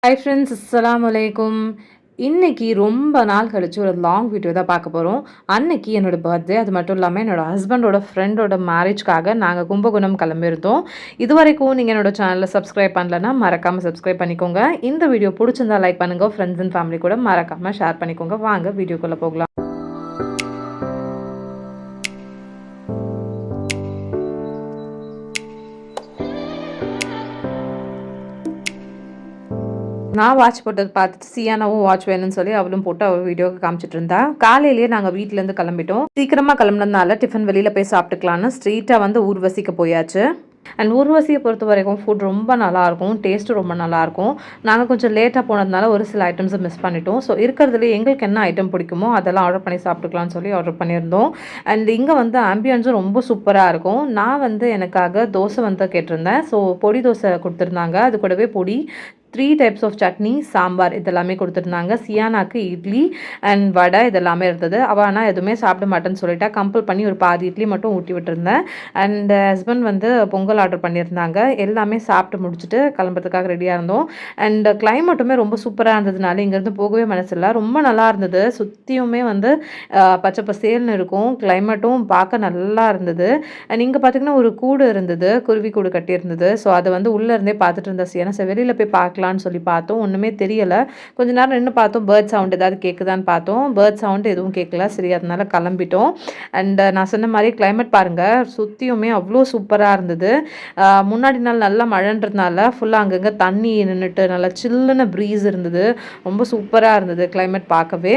Hi friends, அஸ்ஸலாமு அலைக்கும். இன்னைக்கு ரொம்ப நாள் கழிச்சு ஒரு லாங் வீடியோ தான் பார்க்க போகிறோம். அன்னைக்கு என்னோட பர்த்டே. அது மட்டும் இல்லாமல் என்னோட ஹஸ்பண்டோட ஃப்ரெண்டோட மேரேஜ்க்காக நாங்கள் கும்பகோணம் கிளம்பியிருந்தோம். இதுவரைக்கும் நீங்கள் என்னோட சேனலை சப்ஸ்கிரைப் பண்ணலன்னா மறக்காமல் சப்ஸ்கிரைப் பண்ணிக்கோங்க. இந்த வீடியோ பிடிச்சிருந்தா லைக் பண்ணுங்கள். ஃப்ரெண்ட்ஸ் அண்ட் ஃபேமிலி கூட மறக்காமல் ஷேர் பண்ணிக்கோங்க. வாங்க வீடியோக்குள்ளே போகலாம். நான் வாட்ச் போட்டது பார்த்துட்டு சியானாவும் வாட்ச் வேணும்னு சொல்லி அவளும் போட்டு அவள் வீடியோக்கு காமிச்சிட்டு இருந்தா. காலையிலேயே நாங்கள் வீட்டிலேருந்து கிளம்பிட்டோம். சீக்கிரமாக கிளம்புனதுனால டிஃபன் வெளியில் போய் சாப்பிட்டுக்கலான்னு ஸ்ட்ரீட்டாக வந்து ஊர்வசிக்க போயாச்சு. அண்ட் ஊர்வசியை பொறுத்த வரைக்கும் ஃபுட் ரொம்ப நல்லாயிருக்கும், டேஸ்ட்டும் ரொம்ப நல்லாயிருக்கும். நாங்கள் கொஞ்சம் லேட்டாக போனதுனால ஒரு சில ஐட்டம்ஸை மிஸ் பண்ணிட்டோம். ஸோ இருக்கிறதுல எங்களுக்கு என்ன ஐட்டம் பிடிக்குமோ அதெல்லாம் ஆர்டர் பண்ணி சாப்பிட்டுக்கலாம்னு சொல்லி ஆர்டர் பண்ணியிருந்தோம். அண்ட் இங்கே வந்து ஆம்பியன்ஸும் ரொம்ப சூப்பராக இருக்கும். நான் வந்து எனக்காக தோசை வந்து கேட்டிருந்தேன். ஸோ பொடி தோசை கொடுத்துருந்தாங்க. அது கூடவே பொடி 3 டைப்ஸ் ஆஃப் சட்னி, சாம்பார் இதெல்லாமே கொடுத்துருந்தாங்க. சியானாக்கு இட்லி அண்ட் வடை இதெல்லாமே இருந்தது. அவள் ஆனால் எதுவுமே சாப்பிட மாட்டேன்னு சொல்லிட்டா. கம்பல் பண்ணி ஒரு பாதி இட்லி மட்டும் ஊட்டி விட்டுருந்தேன். அண்ட் ஹஸ்பண்ட் வந்து பொங்கல் ஆர்டர் பண்ணியிருந்தாங்க. எல்லாமே சாப்பிட்டு முடிச்சுட்டு கிளம்புறதுக்காக ரெடியாக இருந்தோம். அண்ட் கிளைமேட்டுமே ரொம்ப சூப்பராக இருந்ததுனால இங்கேருந்து போகவே மனசில்லை. ரொம்ப நல்லா இருந்தது. சுற்றியுமே வந்து பச்சை பசேல்னு இருக்கும். கிளைமேட்டும் பார்க்க நல்லா இருந்தது. அண்ட் இங்கே பார்த்திங்கன்னா ஒரு கூடு இருந்தது, குருவி கூடு கட்டியிருந்தது. ஸோ அதை வந்து உள்ளே இருந்தே பார்த்துட்டு இருந்தேன். ஏன்னா வெளியில் போய் பார்க்கலான்னு சொல்லி பார்த்தோம். ஒன்றுமே தெரியலை. கொஞ்ச நேரம் நின்று பார்த்தோம். பேர்ட் சவுண்ட் ஏதாவது கேட்குதான்னு பார்த்தோம். பேர்ட் சவுண்ட் எதுவும் கேட்கல. சரி, அதனால கிளம்பிட்டோம். அண்ட் நான் சொன்ன மாதிரி கிளைமேட் பாருங்கள், சுற்றியுமே அவ்வளோ சூப்பராக இருந்தது. முன்னாடி நாள் நல்லா மழைன்றதுனால ஃபுல்லாக அங்கங்கே தண்ணி நின்றுட்டு நல்லா சில்லுன்னு ப்ரீஸ் இருந்தது. ரொம்ப சூப்பராக இருந்தது கிளைமேட் பார்க்கவே.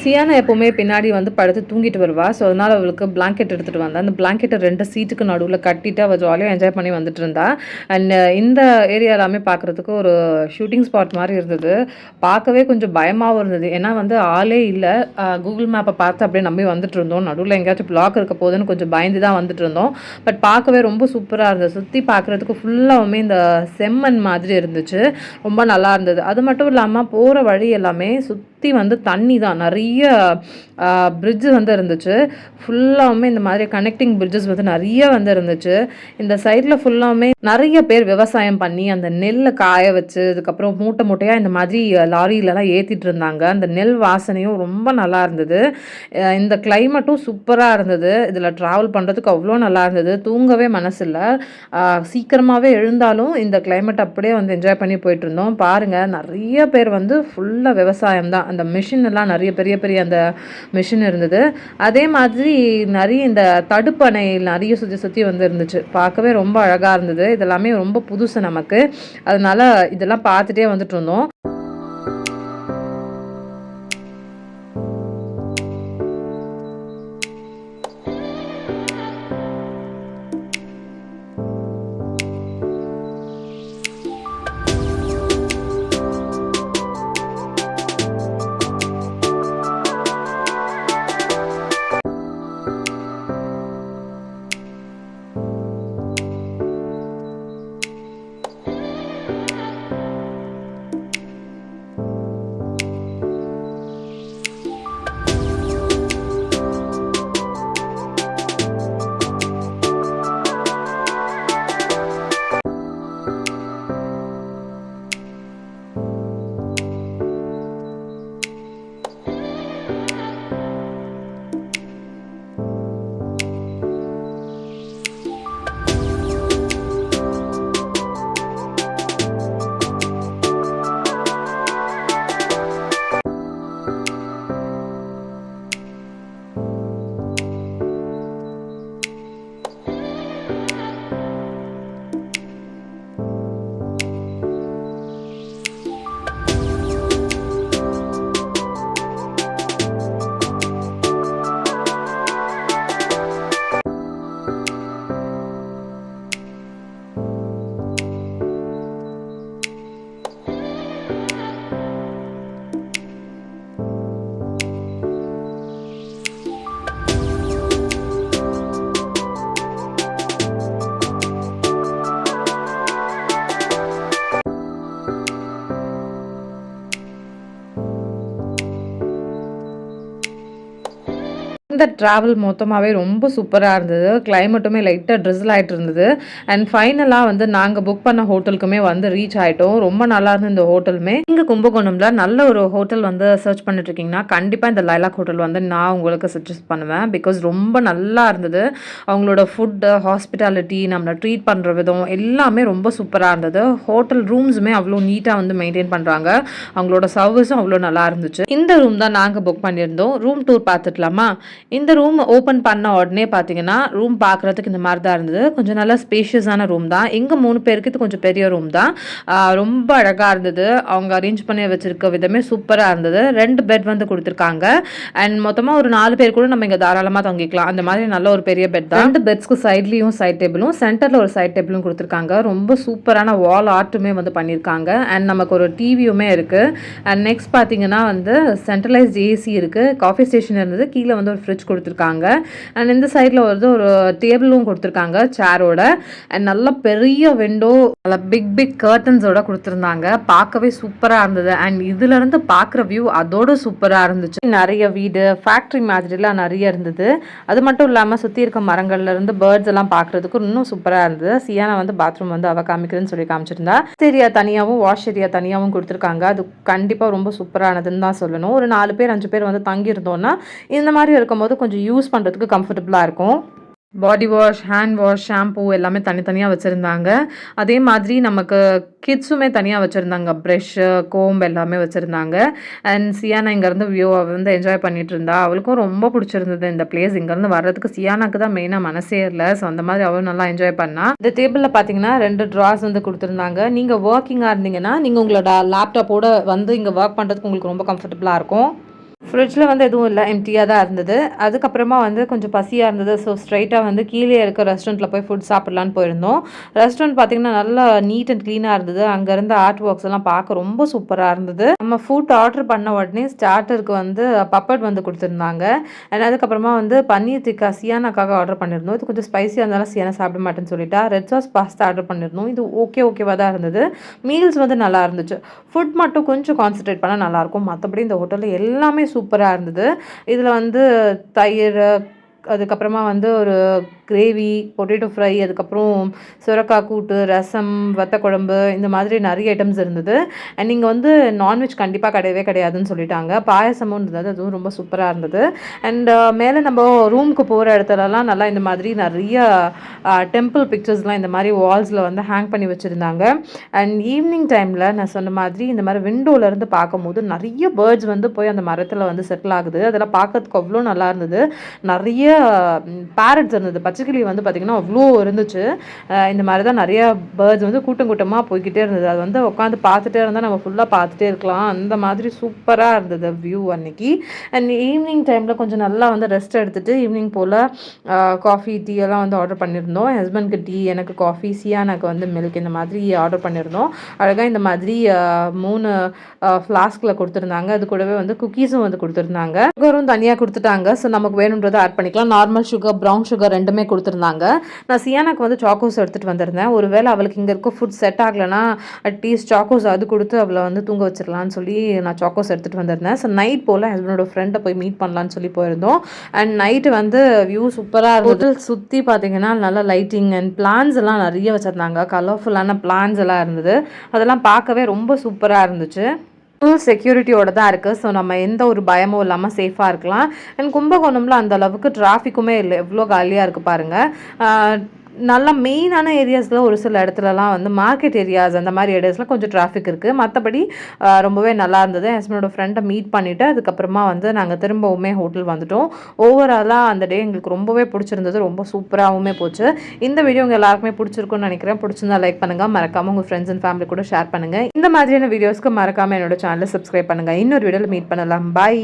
சியானா எப்போவுமே பின்னாடி வந்து படுத்து தூங்கிட்டு வருவா. ஸோ அதனால் அவளுக்கு பிளாங்கெட் எடுத்துகிட்டு வந்தா. அந்த பிளாங்கெட்டை 2 சீட்டுக்கு நடுவில் கட்டிட்டு அவள் ஜாலியாக என்ஜாய் பண்ணி வந்துட்டு இருந்தா. அண்ட் இந்த ஏரியா எல்லாமே பார்க்குறதுக்கு ஒரு ஷூட்டிங் ஸ்பாட் மாதிரி இருந்தது. பார்க்கவே கொஞ்சம் பயமாகவும் இருந்தது. ஏன்னா வந்து ஆளே இல்லை. கூகுள் மேப்பை பார்த்து அப்படியே நம்பி வந்துட்டு இருந்தோம். நடுவில் எங்கேயாச்சும் பிளாக் இருக்க போதுன்னு கொஞ்சம் பயந்து தான் வந்துட்டு இருந்தோம். பட் பார்க்கவே ரொம்ப சூப்பராக இருந்தது. சுற்றி பார்க்குறதுக்கு ஃபுல்லாகவுமே இந்த செம்மண் மாதிரி இருந்துச்சு. ரொம்ப நல்லா இருந்தது. அது மட்டும் இல்லாமல் போகிற வழி எல்லாமே சுற்றி வந்து தண்ணி தான். நிறைய பிரிட்ஜு வந்து இருந்துச்சு. ஃபுல்லாகவுமே இந்த மாதிரி கனெக்டிங் பிரிட்ஜஸ் வந்து நிறைய வந்து இருந்துச்சு. இந்த சைடில் ஃபுல்லாகவுமே நிறைய பேர் விவசாயம் பண்ணி அந்த நெல்லை காய வச்சு அதுக்கப்புறம் மூட்டை மூட்டையாக இந்த மாதிரி லாரியிலலாம் ஏற்றிட்டு இருந்தாங்க. அந்த நெல் வாசனையும் ரொம்ப நல்லா இருந்தது. இந்த கிளைமேட்டும் சூப்பராக இருந்தது. இதில் ட்ராவல் பண்ணுறதுக்கு அவ்வளோ நல்லா இருந்தது. தூங்கவே மனசில்லை. சீக்கிரமாகவே எழுந்தாலும் இந்த கிளைமேட் அப்படியே வந்து என்ஜாய் பண்ணி போயிட்டு இருந்தோம். பாருங்கள், நிறைய பேர் வந்து ஃபுல்லாக விவசாயம் தான். அந்த மிஷின் எல்லாம் நிறைய பெரிய பெரிய அந்த மிஷின் இருந்தது. அதே மாதிரி நிறைய இந்த தடுப்பணை நிறைய சுற்றி சுற்றி வந்து இருந்துச்சு. பார்க்கவே ரொம்ப அழகாக இருந்தது. இதெல்லாமே ரொம்ப புதுசு நமக்கு. அதனால இதெல்லாம் பார்த்துட்டே வந்துட்டு இருந்தோம். அந்த ட்ராவல் மொத்தமாகவே ரொம்ப சூப்பராக இருந்தது. கிளைமேட்டுமே லைட்டாக ட்ரிஸில் ஆகிட்டு இருந்தது. அண்ட் ஃபைனலாக வந்து நாங்கள் புக் பண்ண ஹோட்டலுக்குமே வந்து ரீச் ஆகிட்டோம். ரொம்ப நல்லா இருந்தது இந்த ஹோட்டலுமே. இங்கே கும்பகோணமில் நல்ல ஒரு ஹோட்டல் வந்து சர்ச் பண்ணிட்டு இருக்கீங்கன்னா கண்டிப்பாக இந்த லைலாக் ஹோட்டல் வந்து நான் உங்களுக்கு சஜஸ்ட் பண்ணுவேன். பிகாஸ் ரொம்ப நல்லா இருந்தது. அவங்களோட ஃபுட்டு, ஹாஸ்பிட்டாலிட்டி, நம்மளை ட்ரீட் பண்ணுற விதம் எல்லாமே ரொம்ப சூப்பராக இருந்தது. ஹோட்டல் ரூம்ஸுமே அவ்வளோ நீட்டாக வந்து மெயின்டைன் பண்ணுறாங்க. அவங்களோட சர்வீஸும் அவ்வளோ நல்லா இருந்துச்சு. இந்த ரூம் தான் நாங்கள் புக் பண்ணியிருந்தோம். ரூம் டூர் பார்த்துக்கலாமா? இந்த ரூம் ஓப்பன் பண்ண உடனே பார்த்தீங்கன்னா ரூம் பார்க்குறதுக்கு இந்த மாதிரி தான் இருந்தது. கொஞ்சம் நல்லா ஸ்பேஷியஸான ரூம் தான். எங்கள் 3 பேருக்கு இது கொஞ்சம் பெரிய ரூம் தான். ரொம்ப அழகாக இருந்தது. அவங்க அரேஞ்ச் பண்ணி வச்சிருக்க விதமே சூப்பராக இருந்தது. 2 பெட் வந்து கொடுத்துருக்காங்க. அண்ட் மொத்தமாக ஒரு 4 பேர் கூட நம்ம இங்கே தாராளமாக தங்கிக்கலாம். அந்த மாதிரி நல்ல ஒரு பெரிய பெட் தான். 2 பெட்ஸ்க்கு சைட்லேயும் சைட் டேபிளும், சென்டரில் ஒரு சைட் டேபிளும் கொடுத்துருக்காங்க. ரொம்ப சூப்பரான வால் ஆர்ட்டுமே வந்து பண்ணியிருக்காங்க. அண்ட் நமக்கு ஒரு டிவியுமே இருக்குது. அண்ட் நெக்ஸ்ட் பார்த்தீங்கன்னா வந்து சென்ட்ரலைஸ்ட் ஏசி இருக்குது. காஃபி ஸ்டேஷன் இருந்தது. கீழே வந்து ஒரு ஃப்ரிட்ஜ் கொடுத்துருக்காங்க. அண்ட் இந்த சைடில் வந்து ஒரு டேபிளும் கொடுத்துருக்காங்க சேரோட. அண்ட் நல்ல பெரிய விண்டோ, நல்ல பிக் பிக் கர்டன்ஸோட கொடுத்துருந்தாங்க. பார்க்கவே சூப்பராக இருந்தது. அண்ட் இதுலேருந்து பார்க்குற வியூ அதோட சூப்பராக இருந்துச்சு. நிறைய வீடு, ஃபேக்ட்ரி மாதிரிலாம் நிறைய இருந்தது. அது மட்டும் இல்லாமல் சுற்றி இருக்க மரங்கள்லேருந்து பேர்ட்ஸ் எல்லாம் பார்க்குறதுக்கு இன்னும் சூப்பராக இருந்தது. சியானா வந்து பாத்ரூம் வந்து அவள் காமிக்கிறேன்னு சொல்லி காமிச்சிருந்தா. ஏரியா தனியாகவும் வாஷ் ஏரியா தனியாகவும் கொடுத்துருக்காங்க. அது கண்டிப்பாக ரொம்ப சூப்பரானதுன்னு தான் சொல்லணும். ஒரு 4 பேர் 5 பேர் வந்து தங்கியிருந்தோன்னா இந்த மாதிரி இருக்கும்போது கொஞ்சம் யூஸ் பண்ணுறதுக்கு கம்ஃபர்டபுளாக இருக்கும். Body wash, hand wash, shampoo எல்லாமே தனித்தனியாக வச்சுருந்தாங்க. அதே மாதிரி நமக்கு கிட்ஸுமே தனியாக வச்சுருந்தாங்க. ப்ரெஷ்ஷு, கோம்பு எல்லாமே வச்சுருந்தாங்க. அண்ட் சியானா இங்கேருந்து வியூவை வந்து என்ஜாய் பண்ணிகிட்டு இருந்தா. அவளுக்கும் ரொம்ப பிடிச்சிருந்தது இந்த பிளேஸ். இங்கேருந்து வர்றதுக்கு சியானாக்கு தான் மெயினாக மனசே இல்லை. ஸோ அந்த மாதிரி அவளும் நல்லா என்ஜாய் பண்ணா. இந்த டேபிளில் பார்த்தீங்கன்னா 2 ட்ராஸ் வந்து கொடுத்துருந்தாங்க. நீங்கள் ஒர்க்கிங்காக இருந்தீங்கன்னா நீங்கள் உங்களோட லேப்டாப்போட வந்து இங்கே ஒர்க் பண்ணுறதுக்கு உங்களுக்கு ரொம்ப கம்ஃபர்டபுளாக இருக்கும். ஃப்ரிட்ஜில் வந்து எதுவும் இல்லை, எம்டியாக தான் இருந்தது. அதுக்கப்புறமா வந்து கொஞ்சம் பசியாக இருந்தது. ஸோ ஸ்ட்ரைட்டாக வந்து கீழே இருக்க ரெஸ்டாரண்ட்டில் போய் ஃபுட் சாப்பிட்லான்னு போயிருந்தோம். ரெஸ்டாரண்ட் பார்த்திங்கன்னா நல்லா நீட் அண்ட் க்ளீனாக இருந்தது. அங்கே இருந்த ஆர்ட் ஒர்க்ஸ் எல்லாம் பார்க்க ரொம்ப சூப்பராக இருந்தது. நம்ம ஃபுட் ஆர்டர் பண்ண உடனே ஸ்டார்டருக்கு வந்து பப்பட் வந்து கொடுத்துருந்தாங்க. அண்ட் அதுக்கப்புறமா வந்து பன்னீர் டிக்கா சியானாக்காக ஆர்டர் பண்ணியிருந்தோம். இது கொஞ்சம் ஸ்பைஸியாக இருந்தாலும் சியானா சாப்பிட மாட்டேன்னு சொல்லிட்டா. ரெட் சாஸ் பாஸ்தா ஆர்டர் பண்ணியிருந்தோம். இது ஓகேவாக தான் இருந்தது. மீல்ஸ் வந்து நல்லா இருந்துச்சு. ஃபுட் மட்டும் கொஞ்சம் கான்சன்ட்ரேட் பண்ணால் நல்லாயிருக்கும். மற்றபடி இந்த ஹோட்டலில் எல்லாமே சூப்பராக இருந்தது. இதில் வந்து தயிர், அதுக்கப்புறமா வந்து ஒரு கிரேவி, பொட்டேட்டோ ஃப்ரை, அதுக்கப்புறம் சுரக்காய் கூட்டு, ரசம், வத்தக்குழம்பு, இந்த மாதிரி நிறைய ஐட்டம்ஸ் இருந்தது. அண்ட் இங்கே வந்து நான்வெஜ் கண்டிப்பாக கிடையவே கிடையாதுன்னு சொல்லிட்டாங்க. பாயசமும் இருந்தது. அதுவும் ரொம்ப சூப்பராக இருந்தது. அண்ட் மேலே நம்ம ரூமுக்கு போகிற இடத்துலலாம் நல்லா இந்த மாதிரி நிறைய டெம்பிள் பிக்சர்ஸ்லாம் இந்த மாதிரி வால்ஸில் வந்து ஹேங் பண்ணி வச்சுருந்தாங்க. அண்ட் ஈவினிங் டைமில் நான் சொன்ன மாதிரி இந்த மாதிரி விண்டோலேருந்து பார்க்கும்போது நிறைய பேர்ட்ஸ் வந்து போய் அந்த மரத்தில் வந்து செட்டில் ஆகுது. அதெல்லாம் பார்க்கறதுக்கு அவ்வளோ நல்லா இருந்தது. நிறைய பேரட்ஸ் இருந்தது. பச்சைக்கிளி வந்து பார்த்திங்கன்னா அவ்வளோ இருந்துச்சு. இந்த மாதிரி தான் நிறைய பேர்ட்ஸ் வந்து கூட்டம் கூட்டமாக போய்கிட்டே இருந்தது. அது வந்து உட்காந்து பார்த்துட்டே இருந்தால் நம்ம ஃபுல்லாக பார்த்துட்டே இருக்கலாம். அந்த மாதிரி சூப்பராக இருந்தது வியூ அன்னைக்கு. அண்ட் ஈவினிங் டைமில் கொஞ்சம் நல்லா வந்து ரெஸ்ட் எடுத்துகிட்டு ஈவினிங் போல் காஃபி, டீ எல்லாம் வந்து ஆர்டர் பண்ணியிருந்தோம். என் ஹஸ்பண்ட்க்கு டீ, எனக்கு காஃபி, சியானாக்கு வந்து மில்க், இந்த மாதிரி ஆர்டர் பண்ணியிருந்தோம். அழகாக இந்த மாதிரி 3 ஃப்ளாஸ்கில் கொடுத்துருந்தாங்க. அது கூடவே வந்து குக்கீஸும் வந்து கொடுத்துருந்தாங்க. சுகரும் தனியாக கொடுத்துட்டாங்க. ஸோ நமக்கு வேணுன்றதை ஆட் பண்ணிக்கலாம். நார்மல் சுகர், ப்ரௌன் சுகர் ரெண்டுமே கொடுத்துருந்தாங்க. நான் சியானாக்கு வந்து சாக்கோஸ் எடுத்துகிட்டு வந்திருந்தேன். ஒருவேளை அவளுக்கு இங்கே இருக்க ஃபுட் செட் ஆகலைன்னா அட்லீஸ்ட் சாக்கோஸ் அது கொடுத்து அவளை வந்து தூங்க வச்சிடலான்னு சொல்லி நான் சாக்கோஸ் எடுத்துகிட்டு வந்திருந்தேன். ஸோ நைட் போல் ஹஸ்பண்டோட ஃப்ரெண்டை போய் மீட் பண்ணலான்னு சொல்லி போயிருந்தோம். அண்ட் நைட்டு வந்து வியூ சூப்பராக இருந்தது. சுற்றி பார்த்தீங்கன்னா நல்லா லைட்டிங் அண்ட் பிளான்ஸ் எல்லாம் நிறைய வச்சுருந்தாங்க. கலர்ஃபுல்லான பிளான்ஸ் எல்லாம் இருந்தது. அதெல்லாம் பார்க்கவே ரொம்ப சூப்பராக இருந்துச்சு. ஃபுல் செக்யூரிட்டியோட தான் இருக்குது. ஸோ நம்ம எந்த ஒரு பயமும் இல்லாமல் சேஃபாக இருக்கலாம். அண்ட் கும்பகோணமில் அந்த அளவுக்கு டிராஃபிக்குமே இல்லை. எவ்வளோ காலியாக இருக்குது பாருங்கள். நல்லா மெயினான ஏரியாஸில் ஒரு சில இடத்துலலாம் வந்து மார்க்கெட் ஏரியாஸ் அந்த மாதிரி ஏரியாஸில் கொஞ்சம் டிராஃபிக் இருக்குது. மற்றபடி ரொம்பவே நல்லா இருந்தது. ஹஸ்பண்டோட ஃப்ரெண்டை மீட் பண்ணிவிட்டு அதுக்கப்புறமா வந்து நாங்கள் திரும்பவுமே ஹோட்டல் வந்துட்டோம். ஓவராலாக அந்த டே எங்களுக்கு ரொம்பவே பிடிச்சிருந்தது. ரொம்ப சூப்பராகவுமே போச்சு. இந்த வீடியோ உங்கள் எல்லாருக்குமே பிடிச்சிருக்குன்னு நினைக்கிறேன். பிடிச்சிருந்தா லைக் பண்ணுங்கள். மறக்காமல் உங்கள் ஃப்ரெண்ட்ஸ் அண்ட் ஃபேமிலி கூட ஷேர் பண்ணுங்கள். இந்த மாதிரியான வீடியோஸ்க்கு மறக்காமல் என்னோட சேனலை சப்ஸ்கிரைப் பண்ணுங்கள். இன்னொரு வீடியோவில் மீட் பண்ணலாம். பாய்.